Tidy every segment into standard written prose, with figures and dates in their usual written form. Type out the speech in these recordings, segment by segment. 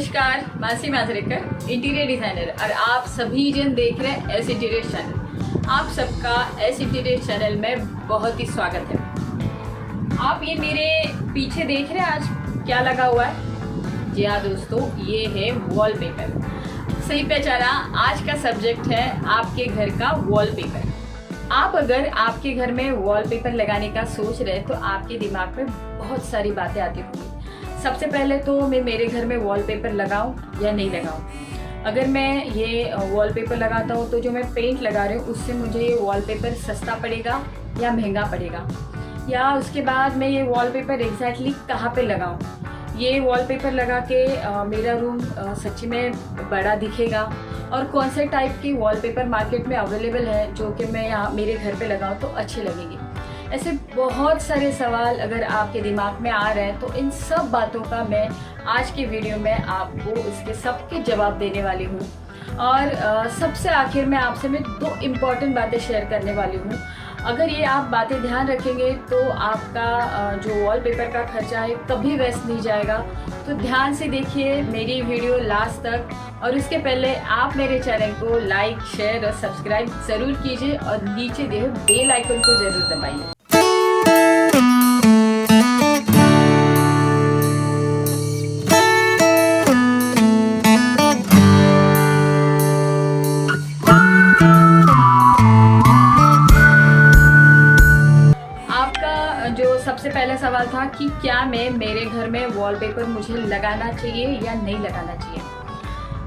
नमस्कार, मासी Majrekar interior designer और आप सभी जन देख रहे हैं एस इंटीरियर चैनल। आप सबका एस इंटीरियर चैनल में बहुत ही स्वागत है। आप ये मेरे पीछे देख रहे हैं आज क्या लगा हुआ है? जी हाँ दोस्तों, ये है वॉलपेपर। सही पहचाना, आज का सब्जेक्ट है आपके घर का वॉलपेपर। आप अगर आपके घर में वॉलपेपर लगाने का सोच रहे हैं तो आपके दिमाग में बहुत सारी बातें आती होंगी। सबसे पहले तो मैं मेरे घर में वॉलपेपर लगाऊं या नहीं लगाऊं। अगर मैं ये वॉलपेपर लगाता हूं तो जो मैं पेंट लगा रही हूँ उससे मुझे ये वॉलपेपर सस्ता पड़ेगा या महंगा पड़ेगा, या उसके बाद मैं ये वॉलपेपर एग्जैक्टली कहाँ पे लगाऊं। ये वॉलपेपर लगा के मेरा रूम सच्ची में बड़ा दिखेगा, और कौन से टाइप की वॉलपेपर मार्केट में अवेलेबल है जो कि मैं यहाँ मेरे घर पे लगाऊं तो अच्छे लगेंगे। ऐसे बहुत सारे सवाल अगर आपके दिमाग में आ रहे हैं तो इन सब बातों का मैं आज की वीडियो में आपको इसके सबके जवाब देने वाली हूँ। और सबसे आखिर में आपसे मैं 2 इम्पॉर्टेंट बातें शेयर करने वाली हूँ। अगर ये आप बातें ध्यान रखेंगे तो आपका जो वॉलपेपर का खर्चा है कभी वेस्ट नहीं जाएगा। तो ध्यान से देखिए मेरी वीडियो लास्ट तक, और उसके पहले आप मेरे चैनल को लाइक, शेयर और सब्सक्राइब ज़रूर कीजिए और नीचे दिए बेल आइकन को ज़रूर दबाइए। सबसे पहला सवाल था कि क्या मैं मेरे घर में वॉलपेपर मुझे लगाना चाहिए या नहीं लगाना चाहिए।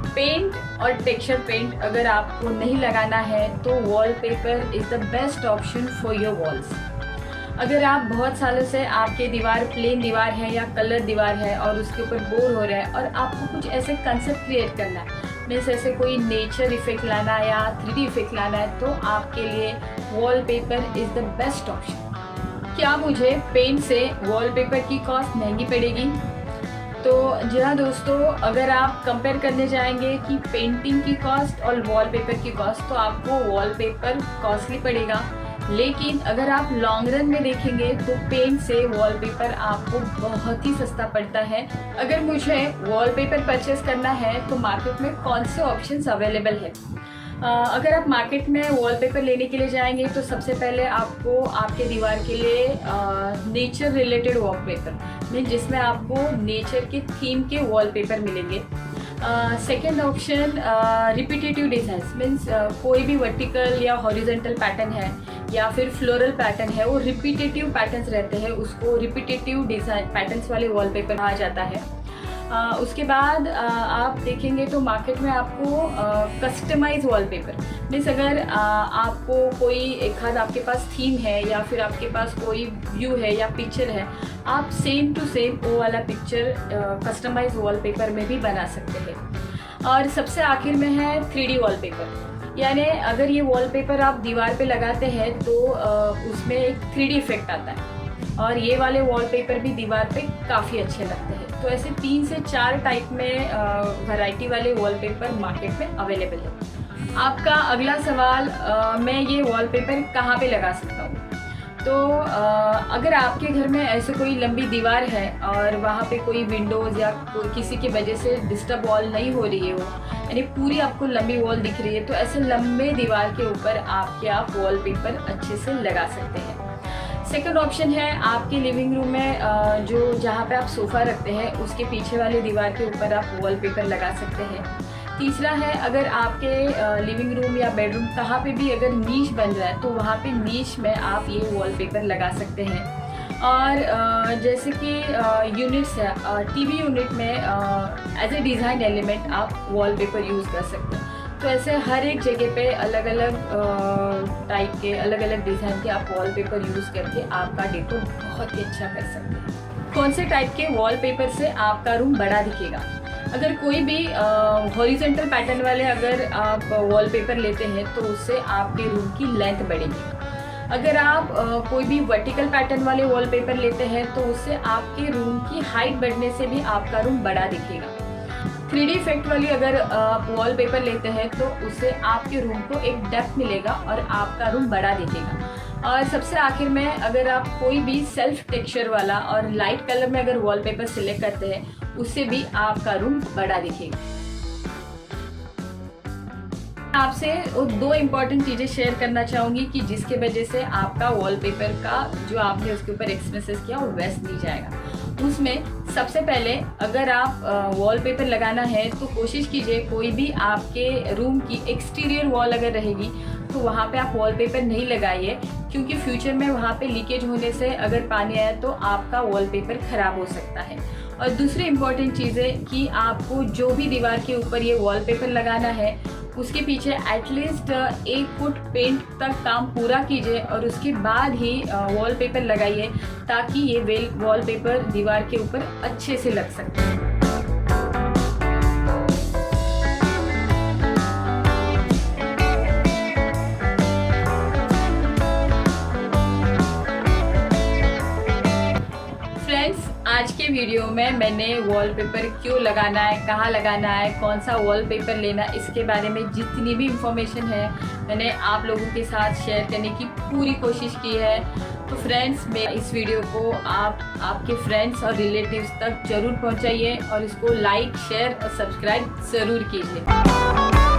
पेंट और टेक्सचर पेंट अगर आपको नहीं लगाना है तो wallpaper is the best option for your walls. अगर आप बहुत सालों से आपके दीवार प्लेन दीवार है या कलर दीवार है और उसके ऊपर बोर हो रहे हैं और आपको कुछ ऐसे कंसेप्ट क्रिएट करना है, मीन्स ऐसे कोई नेचर इफेक्ट लाना या 3D इफेक्ट लाना है, तो आपके लिए wallpaper is the best option. क्या मुझे पेंट से वॉलपेपर की कॉस्ट महंगी पड़ेगी? तो जी हाँ दोस्तों, अगर आप कंपेयर करने जाएंगे कि पेंटिंग की कॉस्ट और वॉलपेपर की कॉस्ट, तो आपको वॉलपेपर कॉस्टली पड़ेगा। लेकिन अगर आप लॉन्ग रन में देखेंगे तो पेंट से वॉलपेपर आपको बहुत ही सस्ता पड़ता है। अगर मुझे वॉलपेपर परचेस करना है तो मार्केट में कौन से ऑप्शंस अवेलेबल है? अगर आप मार्केट में वॉलपेपर लेने के लिए जाएंगे तो सबसे पहले आपको आपके दीवार के लिए नेचर रिलेटेड वॉलपेपर मीन जिसमें आपको नेचर के थीम के वॉलपेपर मिलेंगे। Second option repetitive designs means कोई भी वर्टिकल या हॉरिजॉन्टल पैटर्न है या फिर फ्लोरल पैटर्न है, वो रिपीटेटिव पैटर्न्स रहते हैं, उसको रिपीटेटिव डिज़ाइन पैटर्न्स वाले वॉलपेपर कहा जाता है। उसके बाद आप देखेंगे तो मार्केट में आपको कस्टमाइज वॉलपेपर मीन्स अगर आपको कोई एक आध आपके पास थीम है या फिर आपके पास कोई व्यू है या पिक्चर है, आप सेम टू सेम वो वाला पिक्चर कस्टमाइज वॉलपेपर में भी बना सकते हैं। और सबसे आखिर में है 3D वॉलपेपर, यानी अगर ये वॉलपेपर आप दीवार पे लगाते हैं तो उसमें एक 3D इफेक्ट आता है, और ये वाले वॉलपेपर भी दीवार पे काफ़ी अच्छे लगते हैं। तो ऐसे 3 से 4 टाइप में वैरायटी वाले वॉलपेपर मार्केट में अवेलेबल है। आपका अगला सवाल, मैं ये वॉलपेपर कहाँ पे लगा सकता हूँ? तो अगर आपके घर में ऐसे कोई लंबी दीवार है और वहाँ पे कोई विंडोज़ या कोई किसी की वजह से डिस्टर्ब वॉल नहीं हो रही है, वो यानी पूरी आपको लंबी वॉल दिख रही है, तो ऐसे लंबे दीवार के ऊपर आप वॉलपेपर अच्छे से लगा सकते हैं। सेकंड ऑप्शन है आपके लिविंग रूम में जो जहाँ पे आप सोफ़ा रखते हैं उसके पीछे वाली दीवार के ऊपर आप वॉलपेपर लगा सकते हैं। तीसरा है अगर आपके लिविंग रूम या बेडरूम कहाँ पे भी अगर नीश बन रहा है तो वहाँ पे नीश में आप ये वॉलपेपर लगा सकते हैं। और जैसे कि यूनिट्स है, टीवी यूनिट में एज ए डिज़ाइन एलिमेंट आप वॉलपेपर यूज़ कर सकते हैं। तो ऐसे हर एक जगह पे अलग अलग टाइप के अलग अलग डिज़ाइन के आप वॉलपेपर यूज़ करके आपका डेकोर बहुत ही अच्छा कर सकते हैं। कौन से टाइप के वॉलपेपर से आपका रूम बड़ा दिखेगा? अगर कोई भी हॉरिजॉन्टल पैटर्न वाले अगर आप वॉलपेपर लेते हैं तो उससे आपके रूम की लेंथ बढ़ेगी। अगर आप कोई भी वर्टिकल पैटर्न वाले वॉलपेपर लेते हैं तो उससे आपके रूम की हाइट बढ़ने से भी आपका रूम बड़ा दिखेगा। 3D इफेक्ट वाली अगर आप वॉलपेपर लेते हैं तो उससे आपके रूम को एक डेप्थ मिलेगा और आपका रूम बड़ा दिखेगा। और सबसे आखिर में अगर आप कोई भी सेल्फ टेक्सचर वाला और लाइट कलर में अगर वॉलपेपर सिलेक्ट करते हैं उससे भी आपका रूम बड़ा दिखेगा। आपसे वो 2 इम्पॉर्टेंट चीज़ें शेयर करना चाहूँगी कि जिसके वजह से आपका वॉलपेपर का जो आपने उसके ऊपर एक्सपेंसेस किया वो वेस्ट नहीं जाएगा। उसमें सबसे पहले अगर आप वॉलपेपर लगाना है तो कोशिश कीजिए कोई भी आपके रूम की एक्सटीरियर वॉल अगर रहेगी तो वहाँ पे आप वॉलपेपर नहीं लगाइए, क्योंकि फ्यूचर में वहाँ पे लीकेज होने से अगर पानी आया तो आपका वॉलपेपर ख़राब हो सकता है। और दूसरी इम्पॉर्टेंट चीज़ है कि आपको जो भी दीवार के ऊपर ये वॉलपेपर लगाना है उसके पीछे एटलीस्ट 1 फुट पेंट तक काम पूरा कीजिए और उसके बाद ही वॉलपेपर लगाइए, ताकि ये वॉलपेपर दीवार के ऊपर अच्छे से लग सके। आज के वीडियो में मैंने वॉलपेपर क्यों लगाना है, कहाँ लगाना है, कौन सा वॉलपेपर लेना, इसके बारे में जितनी भी इंफॉर्मेशन है मैंने आप लोगों के साथ शेयर करने की पूरी कोशिश की है। तो फ्रेंड्स, मैं इस वीडियो को आपके फ्रेंड्स और रिलेटिव्स तक ज़रूर पहुँचाइए और इसको लाइक, शेयर और सब्सक्राइब ज़रूर कीजिए।